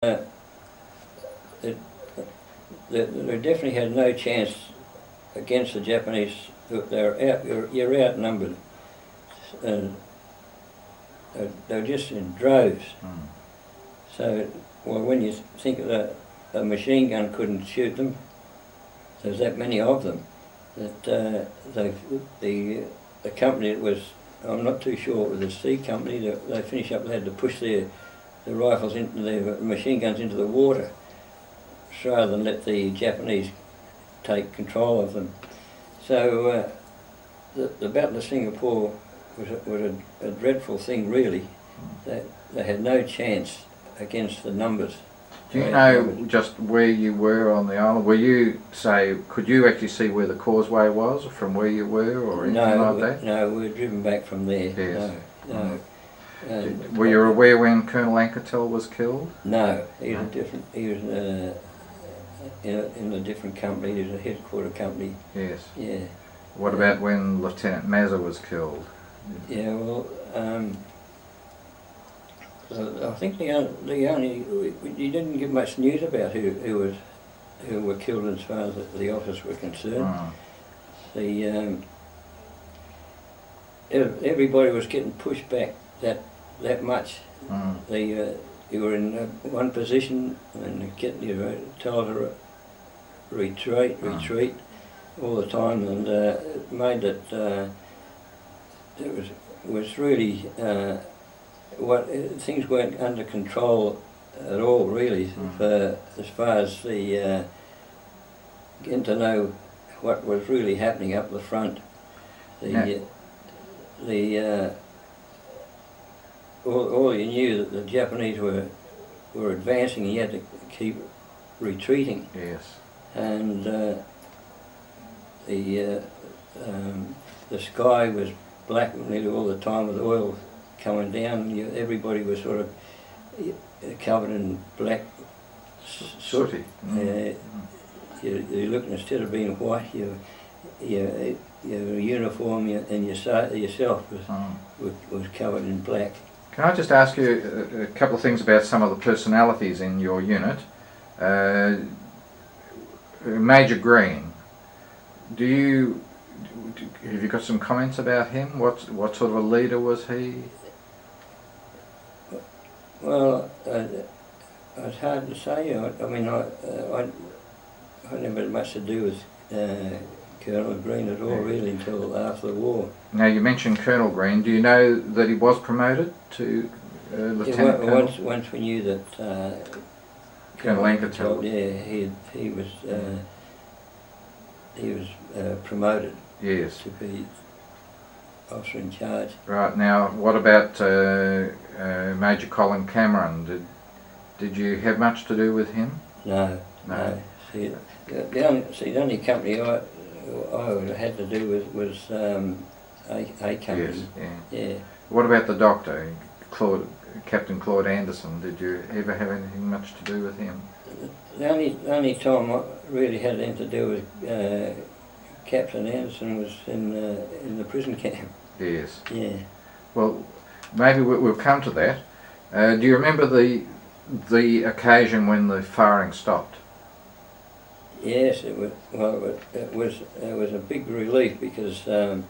it, they definitely had no chance against the Japanese. You're outnumbered. They were just in droves. So, well, when you think that a machine gun couldn't shoot them, there's that many of them, that the company that was, I'm not too sure, it was the C company, they finished up, they had to push the rifles into the machine guns into the water rather than let the Japanese take control of them. So the Battle of Singapore was a dreadful thing, really. They had no chance against the numbers. Do you know just where you were on the island? Were you, could you actually see where the causeway was from where you were, or anything like that? No, we were driven back from there. Yes. No. Were you aware when Colonel Anketel was killed? No, he was different. He was in a different company. He was a headquarter company. Yes. Yeah. What about when Lieutenant Mazza was killed? Yeah, well, I think the only you didn't give much news about who were killed as far as the officers were concerned. Everybody was getting pushed back that much. You were in one position and you were told to retreat all the time, and it made it. It was really. Things weren't under control at all, really, as far as the getting to know what was really happening up the front. All you knew that the Japanese were advancing, and you had to keep retreating. Yes. And the sky was black nearly all the time with oil coming down. Everybody was sort of covered in black soot. You're looking, instead of being white, your uniform and yourself was covered in black. Can I just ask you a couple of things about some of the personalities in your unit? Major Green, have you got some comments about him? What sort of a leader was he? Well, it's hard to say. I mean, I never had much to do with Colonel Green at all, really, until after the war. Now, you mentioned Colonel Green. Do you know that he was promoted to Lieutenant Colonel? Once we knew that Colonel Anketel. Yeah, he was promoted. Yes. To be officer in charge. Right. Now, what about Major Colin Cameron? Did you have much to do with him? No. See, the only company I had to do with was A company. Yes. Yeah. What about the doctor, Captain Claude Anderson? Did you ever have anything much to do with him? The only time I really had anything to do with Captain Anderson was in the prison camp. Yes. Yeah. Well, maybe we'll come to that. Do you remember the occasion when the firing stopped? Yes, it was. Well, it was a big relief, because you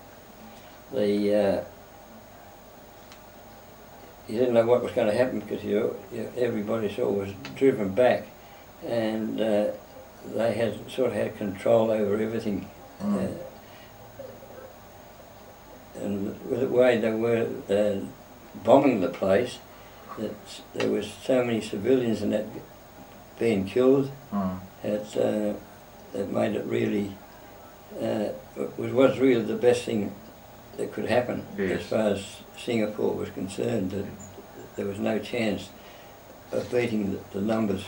didn't know what was going to happen, because everybody sort of was driven back, and they had control over everything. And with the way they were bombing the place, that there was so many civilians in that being killed, that made it really was really the best thing that could happen. Yes. As far as Singapore was concerned. That there was no chance of beating the numbers.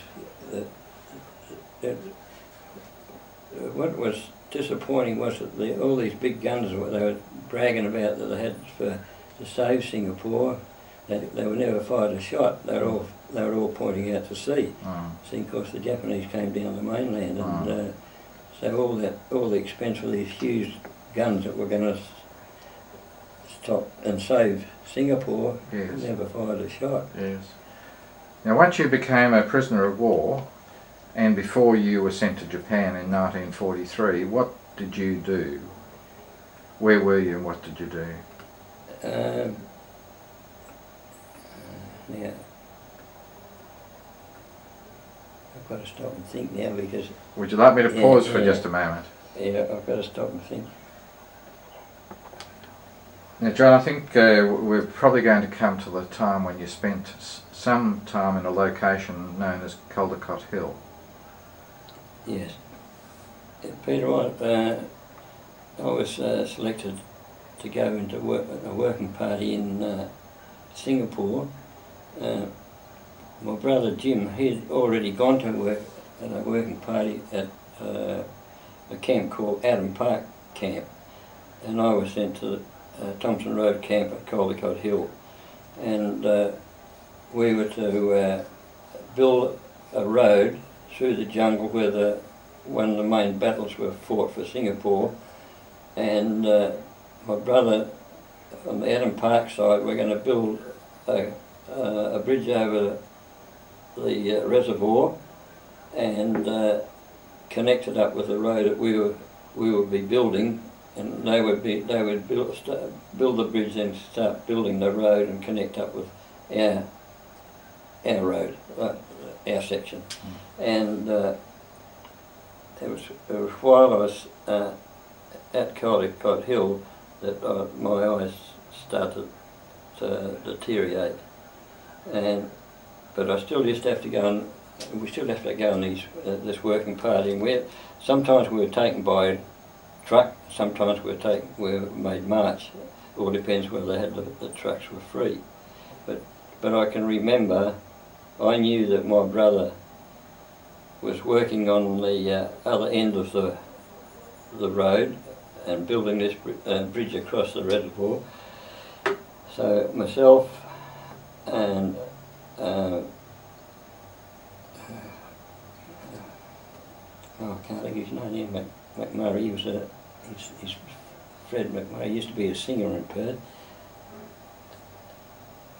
What was disappointing was that all these big guns, what they were bragging about that they had to save Singapore, they were never fired a shot. They were all pointing out to sea. See, of course, the Japanese came down the mainland, and so all the expense for these huge guns that were going to stop and save Singapore, yes. never fired a shot. Yes. Now once you became a prisoner of war, and before you were sent to Japan in 1943, what did you do? Where were you and what did you do? Yeah. I've got to stop and think now because... Would you like me to pause for just a moment? Yeah, I've got to stop and think. Now John, I think we're probably going to come to the time when you spent some time in a location known as Caldecott Hill. Yes. Peter, I was selected to go into a working party in Singapore. My brother Jim, he'd already gone to work at a working party at a camp called Adam Park Camp, and I was sent to the Thompson Road camp at Caldecott Hill, and we were to build a road through the jungle where one of the main battles were fought for Singapore, and my brother on the Adam Park side, we're going to build a bridge over the reservoir and connect it up with the road that we would be building, and they would build the bridge and start building the road and connect up with our road, our section. And it was while I was at Caldecott Hill that my eyes started to deteriorate, but I still used to have to go on. We still have to go on this working party, and sometimes we were taken by truck, sometimes we were made march. All depends whether they had the trucks were free. But I can remember, I knew that my brother was working on the other end of the road and building this bridge across the reservoir. So myself and I can't think his name, McMurray. He was he's Fred McMurray. He used to be a singer in Perth.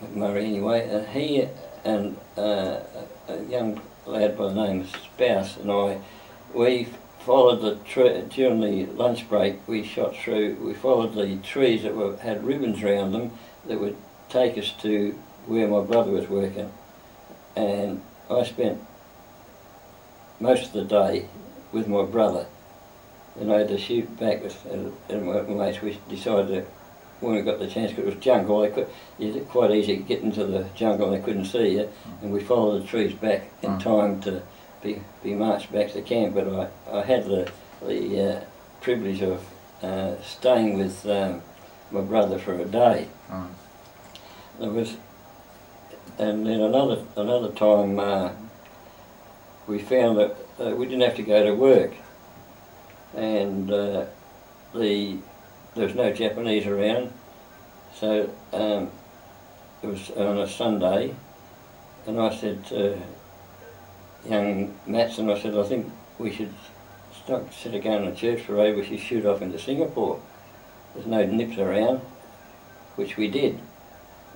McMurray anyway, and he and a young lad by the name of Spouse and we followed the during the lunch break. We followed the trees that had ribbons around them that would take us to where my brother was working, and I spent most of the day with my brother, and I had to shoot back with my mates. We decided that when we got the chance, because it was jungle, it's quite easy to get into the jungle and they couldn't see you, and we followed the trees back in time to be marched back to camp. But I had the privilege of staying with my brother for a day. And then another time we found that we didn't have to go to work, and there was no Japanese around, so it was on a Sunday, and I said to young Matson, I said, I think we should stop instead of going on a church parade, we should shoot off into Singapore. There's no nips around, which we did.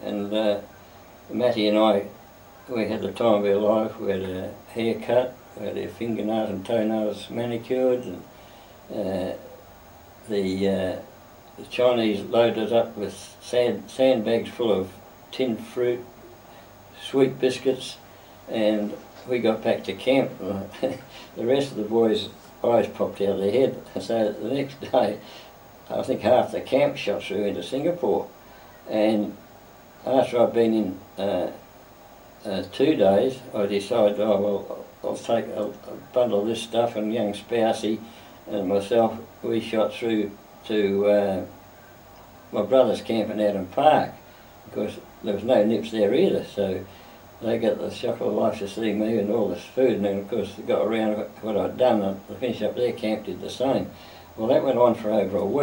And Matty and I, we had the time of our life. We had a haircut, we had our fingernails and toenails manicured, and the Chinese loaded us up with sandbags full of tinned fruit, sweet biscuits, and we got back to camp. The rest of the boys' eyes popped out of their head. So the next day, I think half the camp shot through into Singapore. And after I'd been in 2 days, I decided, oh well, I'll take a bundle of this stuff, and young Spousey and myself, we shot through to my brother's camp in Adam Park, because there was no nips there either, so they got the shock of life to see me and all this food, and then of course they got around what I'd done, and I finished up their camp, did the same. Well, that went on for over a week.